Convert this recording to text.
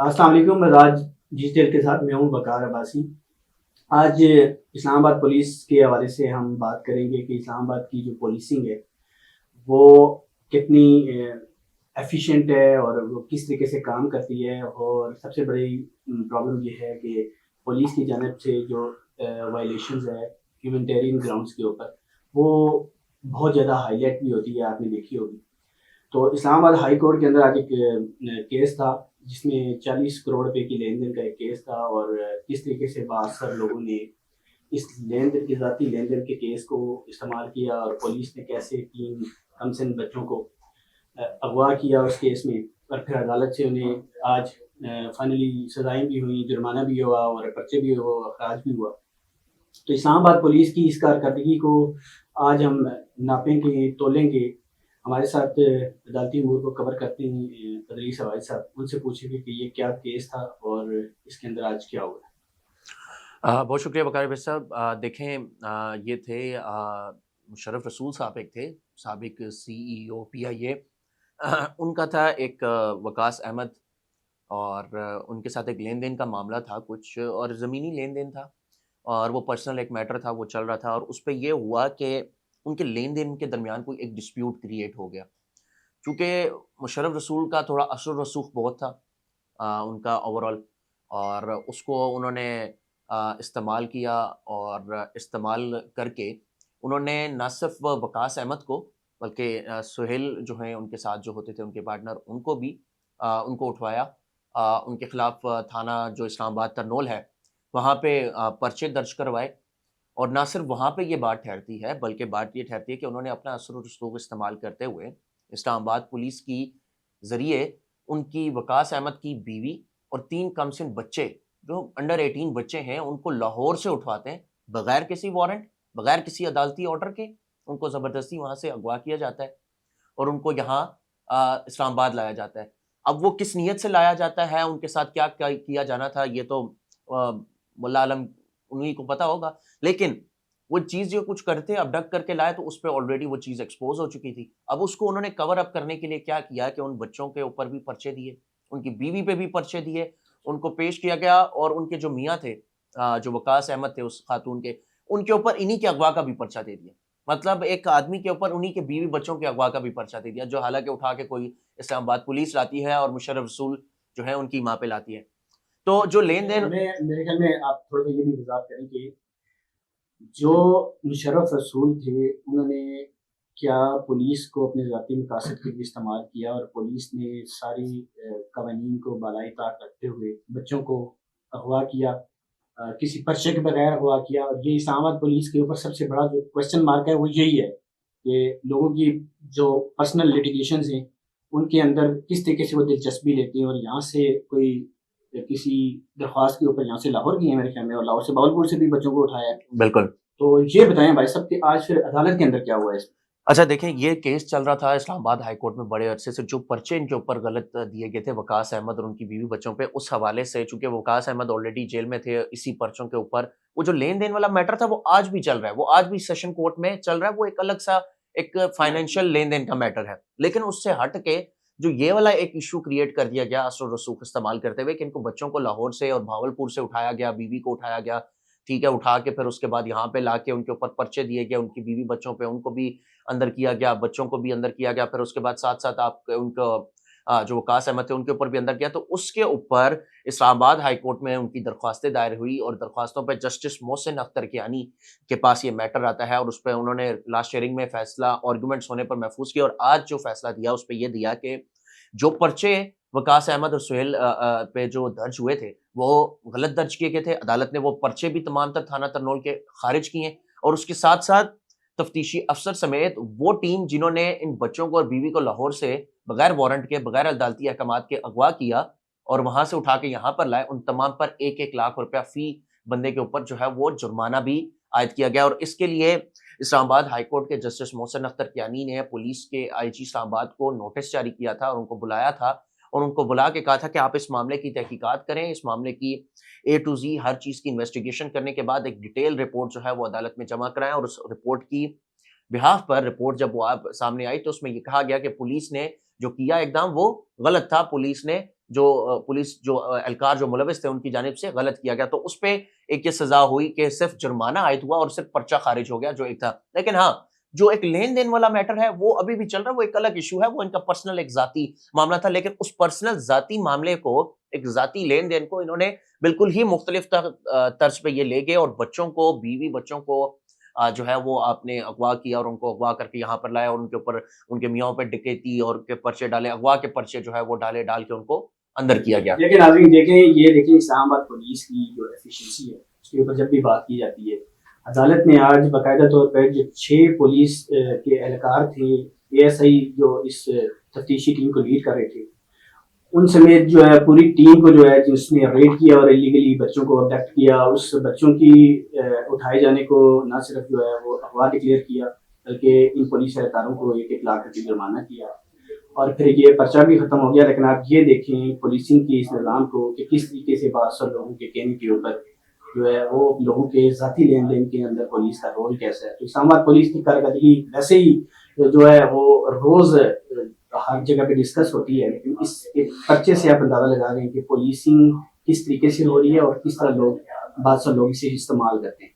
السلام علیکم، میں راج ڈیجیٹل کے ساتھ میں ہوں بکار عباسی۔ آج اسلام آباد پولیس کے حوالے سے ہم بات کریں گے کہ اسلام آباد کی جو پولیسنگ ہے وہ کتنی ایفیشینٹ ہے اور وہ کس طریقے سے کام کرتی ہے، اور سب سے بڑی پرابلم یہ ہے کہ پولیس کی جانب سے جو وائلیشنز ہے ہیومنٹیرین گراؤنڈس کے اوپر، وہ بہت زیادہ ہائی لائٹ بھی ہوتی ہے، آپ نے دیکھی ہوگی۔ تو اسلام آباد ہائی کورٹ کے اندر آج ایک کیس تھا جس میں 40 کروڑ روپے کی لین دین کا ایک کیس تھا، اور کس طریقے سے بااثر لوگوں نے اس لین دین کی ذاتی لین دین کے کیس کو استعمال کیا، اور پولیس نے کیسے 3 کم سن بچوں کو اغوا کیا اس کیس میں، اور پھر عدالت سے انہیں آج فائنلی سزائیں بھی ہوئیں، جرمانہ بھی ہوا اور پرچے بھی ہوا، اخراج بھی ہوا۔ تو اسلام آباد پولیس کی اس کارکردگی کو آج ہم ناپیں گے، تولیں گے۔ ہمارے ساتھ عدالتی امور کو کور کرتے ہیں تدریس عوائد صاحب، ان سے پوچھیں گے کہ یہ کیا کیس تھا اور اس کے اندر آج کیا ہوا ہے۔ بہت شکریہ بکار بھائی صاحب۔ دیکھیں، یہ تھے مشرف رسول صاحب، ایک تھے سابق CEO PIA۔ ان کا تھا ایک وقاص احمد، اور ان کے ساتھ ایک لین دین کا معاملہ تھا کچھ، اور زمینی لین دین تھا، اور وہ پرسنل ایک میٹر تھا، وہ چل رہا تھا، اور اس پہ یہ ہوا کہ ان کے لین دین کے درمیان کوئی ایک ڈسپیوٹ کریٹ ہو گیا۔ چونکہ مشرف رسول کا تھوڑا اثر و رسوخ بہت تھا ان کا اوورال، اور اس کو انہوں نے استعمال کیا، اور استعمال کر کے انہوں نے نہ صرف وقاص احمد کو بلکہ سہیل جو ہیں ان کے ساتھ جو ہوتے تھے ان کے پارٹنر، ان کو بھی ان کو اٹھوایا، ان کے خلاف تھانہ جو اسلام آباد ترنول ہے وہاں پہ پرچے درج کروائے۔ اور نہ صرف وہاں پہ یہ بات ٹھہرتی ہے بلکہ بات یہ ٹھہرتی ہے کہ انہوں نے اپنا اثر و رسوخ استعمال کرتے ہوئے اسلام آباد پولیس کی ذریعے ان کی وقاص احمد کی بیوی اور 3 کم سن بچے جو انڈر 18 بچے ہیں ان کو لاہور سے اٹھواتے ہیں، بغیر کسی وارنٹ، بغیر کسی عدالتی آرڈر کے ان کو زبردستی وہاں سے اغوا کیا جاتا ہے، اور ان کو یہاں اسلام آباد لایا جاتا ہے۔ اب وہ کس نیت سے لایا جاتا ہے، ان کے ساتھ کیا کیا جانا تھا، یہ تو ملا عالم انہی کو پتا ہوگا، لیکن وہ چیز جو کچھ کرتے ابڈکٹ کر کے لائے تو اس پہ آلریڈی وہ چیز ایکسپوز ہو چکی تھی۔ اب اس کو انہوں نے کور اپ کرنے کے لیے کیا کیا کہ ان بچوں کے اوپر بھی پرچے دیے، ان کی بیوی پہ بھی پرچے دیے، ان کو پیش کیا گیا، اور ان کے جو میاں تھے جو وقاص احمد تھے اس خاتون کے، ان کے اوپر انہی کے اغوا کا بھی پرچہ دے دیا۔ مطلب ایک آدمی کے اوپر انہی کے بیوی بچوں کے اغوا کا بھی پرچہ دے دیا، جو حالانکہ اٹھا کے کوئی اسلام آباد پولیس لاتی ہے اور مشرف رسول جو ہے ان کی ماں پہ لاتی ہے۔ تو جو لین دین میرے خیال میں آپ تھوڑا سا یہ بھی وضاحت کریں کہ جو مشرف رسول تھے انہوں نے کیا پولیس کو اپنے ذاتی مقاصد کے لیے استعمال کیا، اور پولیس نے ساری قوانین کو بالائے طاق رکھتے ہوئے بچوں کو اغوا کیا، کسی پرچے کے بغیر اغوا کیا؟ اور یہ اسلام آباد پولیس کے اوپر سب سے بڑا جو کوشچن مارک ہے وہ یہی ہے کہ لوگوں کی جو پرسنل لیٹیگیشنز ہیں ان کے اندر کس طریقے سے وہ دلچسپی لیتے ہیں، اور یہاں سے کوئی کسی درخواست کے اوپر یہاں سے لاہور گئے ہیں میرے خیال میں، اور لاہور سے باولپور سے بھی بچوں کو اٹھایا ہے۔ بالکل۔ تو یہ بتائیں بھائی صاحب کہ آج پھر عدالت کے اندر کیا ہوا ہے اس میں؟ اچھا دیکھیں، یہ کیس چل رہا تھا اسلام آباد ہائی کورٹ میں بڑے عرصے سے، جو پرچے ان کے اوپر غلط دیے گئے تھے وقاص احمد اور ان کی بیوی بچوں پہ، اس حوالے سے چونکہ وقاص احمد آلریڈی جیل میں تھے اسی پرچوں کے اوپر، وہ جو لین دین والا میٹر تھا وہ آج بھی چل رہا ہے، وہ آج بھی سیشن کورٹ میں چل رہا ہے، وہ ایک الگ سا ایک فائنینشیل لین دین کا میٹر ہے۔ لیکن اس سے ہٹ کے جو یہ والا ایک ایشو کریٹ کر دیا گیا اثر و رسوخ استعمال کرتے ہوئے کہ ان کو بچوں کو لاہور سے اور بھاولپور سے اٹھایا گیا، بیوی کو اٹھایا گیا، ٹھیک ہے، اٹھا کے پھر اس کے بعد یہاں پہ لا کے ان کے اوپر پرچے دیے گئے، ان کی بیوی بچوں پہ ان کو بھی اندر کیا گیا، بچوں کو بھی اندر کیا گیا، پھر اس کے بعد ساتھ ساتھ آپ ان کو جو وقاص احمد تھے ان کے اوپر بھی اندر کیا۔ تو اس کے اوپر اسلام آباد ہائی کورٹ میں ان کی درخواستیں دائر ہوئی، اور درخواستوں پہ جسٹس محسن اختر کیانی کے پاس یہ میٹر آتا ہے، اور اس پہ انہوں نے لاسٹ ہیئرنگ میں فیصلہ آرگومنٹس ہونے پر محفوظ کیا، اور آج جو فیصلہ دیا اس پہ یہ دیا کہ جو پرچے وقاص احمد اور سہیل پہ جو درج ہوئے تھے وہ غلط درج کیے گئے تھے، عدالت نے وہ پرچے بھی تمام تر تھانہ ترنول کے خارج کیے، اور اس کے ساتھ ساتھ تفتیشی افسر سمیت وہ ٹیم جنہوں نے ان بچوں کو اور بیوی کو لاہور سے بغیر وارنٹ کے، بغیر عدالتی احکامات کے اغوا کیا اور وہاں سے اٹھا کے یہاں پر لائے، ان تمام پر 1-1 لاکھ روپیہ فی بندے کے اوپر جو ہے وہ جرمانہ بھی عائد کیا گیا۔ اور اس کے لیے اسلام آباد ہائی کورٹ کے جسٹس محسن اختر کیانی نے پولیس کے IG اسلام آباد کو نوٹس جاری کیا تھا، اور ان کو بلایا تھا، اور ان کو بلا کے کہا تھا کہ آپ اس معاملے کی تحقیقات کریں، اس معاملے کی A to Z ہر چیز کی انویسٹیگیشن کرنے کے بعد ایک ڈیٹیل رپورٹ جو ہے وہ عدالت میں جمع کرائیں، اور اس رپورٹ کی بہاف پر رپورٹ جب وہ سامنے آئی تو اس میں یہ کہا گیا کہ پولیس نے جو کیا اقدام وہ غلط تھا، پولیس نے جو پولیس جو اہلکار جو ملوث تھے ان کی جانب سے غلط کیا گیا، تو اس پہ ایک یہ سزا ہوئی کہ صرف جرمانہ عائد ہوا اور صرف پرچہ خارج ہو گیا جو ایک تھا. لیکن ہاں جو ایک لین دین والا میٹر ہے وہ ابھی بھی چل رہا ہے، وہ ایک الگ ایشو ہے، وہ ان کا پرسنل ایک ذاتی معاملہ تھا. لیکن اس پرسنل ذاتی معاملے کو، ایک ذاتی لین دین کو انہوں نے بالکل ہی مختلف طرز پہ یہ لے گئے اور بچوں کو، بیوی بچوں کو جو ہے وہ آپ نے اغوا کیا اور ان کو اغوا کر کے یہاں پر لایا اور ان کے اوپر ان کے میاں پہ ڈکیتی اور کے پرچے ڈالے، اغوا کے پرچے جو ہے وہ ڈال کے ان کو اندر کیا گیا. لیکن ناظرین دیکھیں اسلام آباد پولیس کی جو ایفیشنسی ہے اس کے اوپر جب بھی بات کی جاتی ہے، عدالت نے آج باقاعدہ طور پر جو 6 پولیس کے اہلکار تھے، اے ایس آئی جو اس تفتیشی ٹیم کو لیڈ کر رہے تھے، ان سمیت جو ہے پوری ٹیم کو جو ہے جس نے ریڈ کیا اور ایلیگلی بچوں کو ابڈکٹ کیا، اس بچوں کی اٹھائے جانے کو نہ صرف جو ہے وہ اغوا ڈکلیئر کیا بلکہ ان پولیس اہلکاروں کو 1 لاکھ روپے جرمانہ کیا اور پھر یہ پرچہ بھی ختم ہو گیا. لیکن آپ یہ دیکھیں پولیسنگ کی اس نظام کو کہ کس طریقے سے باثر لوگوں کے کہنے کے اوپر جو ہے وہ لوگوں کے ذاتی لین دین کے اندر پولیس کا رول کیسا ہے. تو اسلام آباد پولیس کی کارکردگی ویسے ہی جو ہے وہ روز ہر جگہ پہ ڈسکس ہوتی ہے، لیکن اس پرچے سے آپ اندازہ لگا رہے ہیں کہ پولیسنگ کس طریقے سے ہو رہی ہے اور کس طرح لوگ بادشاہ لوگ اسے استعمال کرتے ہیں.